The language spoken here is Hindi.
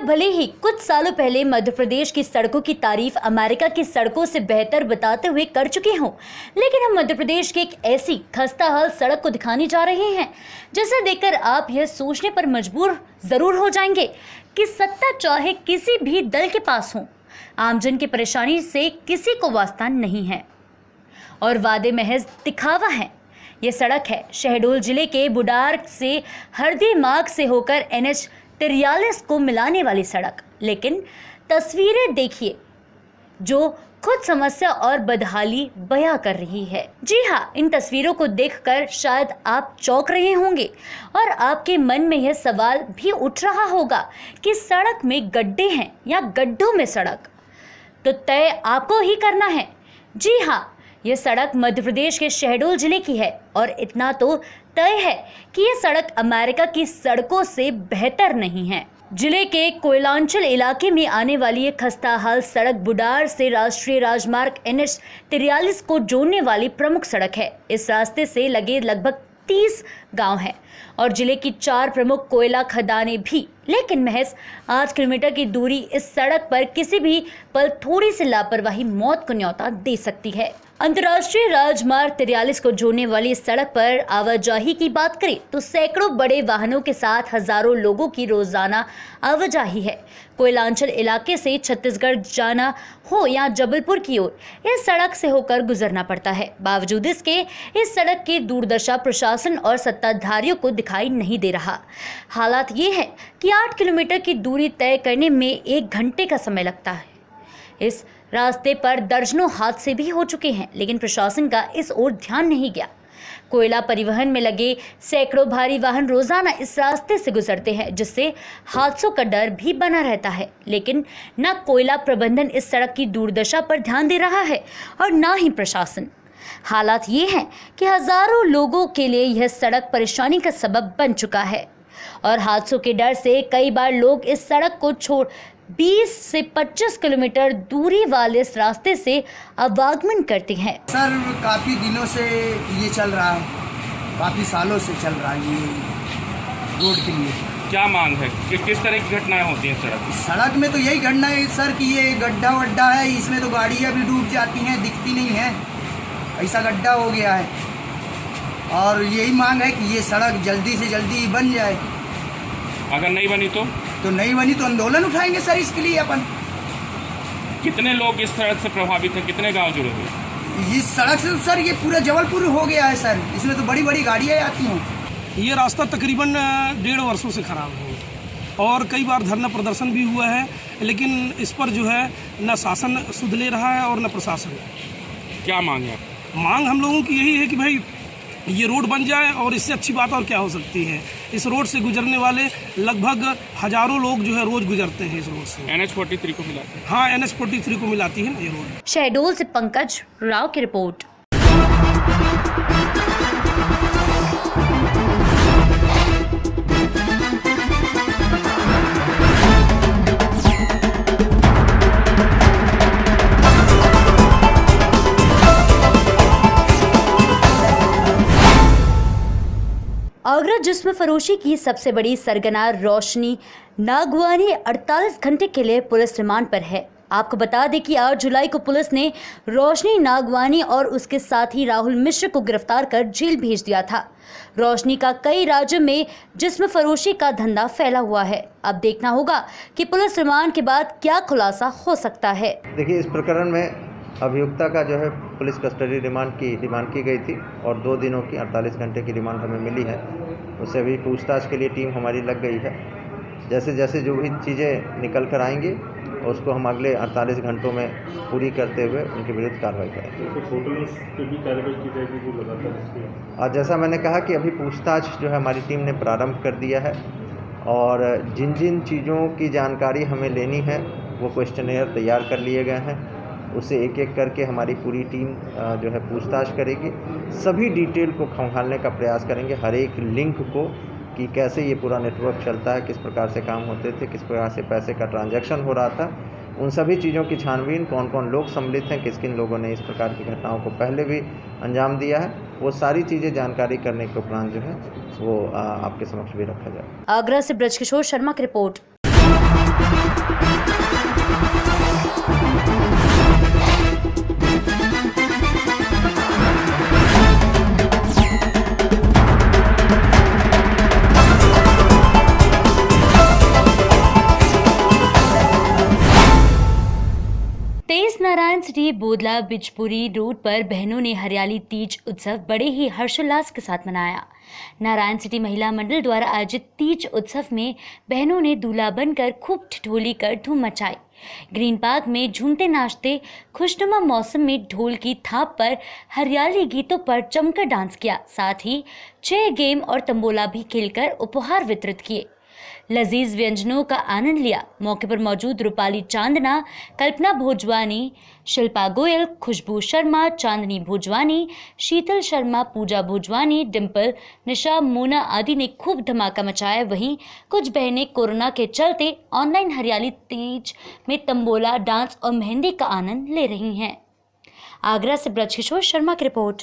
भले ही कुछ सालों पहले मध्य प्रदेश की सड़कों की तारीफ अमेरिका की सड़कों से बेहतर बताते हुए कर चुके हों, लेकिन हम मध्य प्रदेश की एक ऐसी खस्ताहाल सड़क को दिखाने जा रहे हैं जिसे देखकर आप यह सोचने पर मजबूर जरूर हो जाएंगे कि सत्ता चाहे किसी भी दल के पास हो, आमजन की परेशानी से किसी को वास्ता नहीं है और वादे महज दिखावा है। ये सड़क है शहडोल जिले के बुडार से हरदी मार्ग से होकर NH 43 को मिलाने वाली सड़क। लेकिन तस्वीरें देखिए जो खुद समस्या और बदहाली बयां कर रही है। जी हाँ, इन तस्वीरों को देखकर शायद आप चौंक रहे होंगे और आपके मन में यह सवाल भी उठ रहा होगा कि सड़क में गड्ढे हैं या गड्ढों में सड़क, तो तय आपको ही करना है। जी हाँ, यह सड़क मध्य प्रदेश के शहडोल जिले की है और इतना तो तय है कि यह सड़क अमेरिका की सड़कों से बेहतर नहीं है। जिले के कोयलांचल इलाके में आने वाली ये खस्ताहाल सड़क बुडार से राष्ट्रीय राजमार्ग NH 43 को जोड़ने वाली प्रमुख सड़क है। इस रास्ते से लगे लगभग 30 गांव हैं और जिले की 4 प्रमुख कोयला खदानें भी। लेकिन महज 8 किलोमीटर की दूरी इस सड़क पर किसी भी पल थोड़ी सी लापरवाही मौत को न्योता दे सकती है। अंतर्राष्ट्रीय राजमार्ग 43 को जोड़ने वाली इस सड़क पर आवाजाही की बात करें तो सैकड़ों बड़े वाहनों के साथ हजारों लोगों की रोजाना आवाजाही है। कोयलांचल इलाके से छत्तीसगढ़ जाना हो या जबलपुर की ओर इस सड़क से होकर गुजरना पड़ता है। बावजूद इसके इस सड़क की दुर्दशा प्रशासन और सत्ताधारियों को दिखाई नहीं दे रहा। हालात ये है कि 8 किलोमीटर की दूरी तय करने में 1 घंटे का समय लगता है। इस रास्ते पर दर्जनों हादसे भी हो चुके हैं, लेकिन प्रशासन का इस ओर ध्यान नहीं गया। कोयला परिवहन में लगे सैकड़ों भारी वाहन रोजाना इस रास्ते से गुजरते हैं, जिससे हादसों का डर भी बना रहता है। लेकिन न कोयला प्रबंधन इस सड़क की दुर्दशा पर ध्यान दे रहा है और न ही प्रशासन। हालात ये हैं कि हजारों लोगों के लिए यह सड़क परेशानी का सबब बन चुका है और हादसों के डर से कई बार लोग इस सड़क को छोड़ 20 से 25 किलोमीटर दूरी वाले इस रास्ते से आवागमन करते हैं। सर, काफ़ी दिनों से ये चल रहा है, काफ़ी सालों से चल रहा है ये रोड के लिए। क्या मांग है कि किस तरह की घटनाएं होती हैं सड़क में? तो यही घटना है सर कि ये गड्ढा वड्ढा है, इसमें तो गाड़ियाँ भी डूब जाती हैं, दिखती नहीं है, ऐसा गड्ढा हो गया है। और यही मांग है कि ये सड़क जल्दी से जल्दी बन जाए। अगर नहीं बनी तो नहीं बनी तो आंदोलन उठाएंगे सर इसके लिए अपन। कितने लोग इस सड़क से प्रभावित हैं, कितने गांव जुड़े हुए? इस सड़क से सर ये पूरा जबलपुर हो गया है सर, इसमें तो बड़ी बड़ी गाड़ियाँ आती हैं। ये रास्ता तकरीबन 1.5 वर्षों से खराब है और कई बार धरना प्रदर्शन भी हुआ है, लेकिन इस पर जो है न शासन सुध ले रहा है और न प्रशासन। क्या मांग है? मांग हम लोगों की यही है कि भाई ये रोड बन जाए और इससे अच्छी बात और क्या हो सकती है। इस रोड से गुजरने वाले लगभग हजारों लोग जो है रोज गुजरते हैं इस रोड से। NH 43 को मिलाती है? हाँ, NH 43 को मिलाती है ना ये रोड। शहडोल से पंकज राव की रिपोर्ट। आगरा जिस्म फरोशी की सबसे बड़ी सरगना रोशनी नागवानी 48 घंटे के लिए पुलिस रिमांड पर है। आपको बता दें कि 8 जुलाई को पुलिस ने रोशनी नागवानी और उसके साथी राहुल मिश्र को गिरफ्तार कर जेल भेज दिया था। रोशनी का कई राज्यों में जिस्म फरोशी का धंधा फैला हुआ है। अब देखना होगा कि पुलिस रिमांड के बाद क्या खुलासा हो सकता है। देखिए, इस प्रकरण में अभियुक्ता का जो है पुलिस कस्टडी रिमांड की गई थी और 2 दिनों की 48 घंटे की रिमांड हमें मिली है। उससे अभी पूछताछ के लिए टीम हमारी लग गई है। जैसे जैसे जो भी चीज़ें निकल कर आएंगी उसको हम अगले 48 घंटों में पूरी करते हुए उनके विरुद्ध कार्रवाई करेंगे। तो फोटोज पे भी कार्रवाई की जाएगी जो लगातार? और जैसा मैंने कहा कि अभी पूछताछ जो है हमारी टीम ने प्रारंभ कर दिया है और जिन जिन चीज़ों की जानकारी हमें लेनी है वो क्वेश्चनेयर तैयार कर लिए गए हैं। उसे एक एक करके हमारी पूरी टीम जो है पूछताछ करेगी। सभी डिटेल को खंगालने का प्रयास करेंगे, हर एक लिंक को, कि कैसे ये पूरा नेटवर्क चलता है, किस प्रकार से काम होते थे, किस प्रकार से पैसे का ट्रांजैक्शन हो रहा था। उन सभी चीज़ों की छानबीन, कौन कौन लोग सम्मिलित हैं, किन किन लोगों ने इस प्रकार की घटनाओं को पहले भी अंजाम दिया है, वो सारी चीज़ें जानकारी करने के उपरांत जो है वो आपके समक्ष भी रखा जाए। आगरा से ब्रजकिशोर शर्मा की report. Narayan city Bodla Bijpuri road पर बहनों ने हरियाली तीज उत्सव बड़े ही हर्षोल्लास के साथ मनाया। नारायण सिटी महिला मंडल द्वारा आयोजित तीज उत्सव में बहनों ने दूल्हा बनकर खूब ठिठोली कर धूम मचाई। ग्रीन पार्क में झूमते नाचते खुशनुमा मौसम में ढोल की थाप पर हरियाली गीतों पर जमकर डांस किया। साथ ही 6 गेम और तंबोला भी खेलकर उपहार वितरित किए। लजीज व्यंजनों का आनंद लिया। मौके पर मौजूद रूपाली चांदना, कल्पना भोजवानी, शिल्पा गोयल, खुशबू शर्मा, चांदनी भोजवानी, शीतल शर्मा, पूजा भोजवानी, डिम्पल, निशा, मोना आदि ने खूब धमाका मचाया। वहीं कुछ बहनें कोरोना के चलते ऑनलाइन हरियाली तीज में तंबोला, डांस और मेहंदी का आनंद ले रही हैं। आगरा से ब्रजकिशोर शर्मा की रिपोर्ट।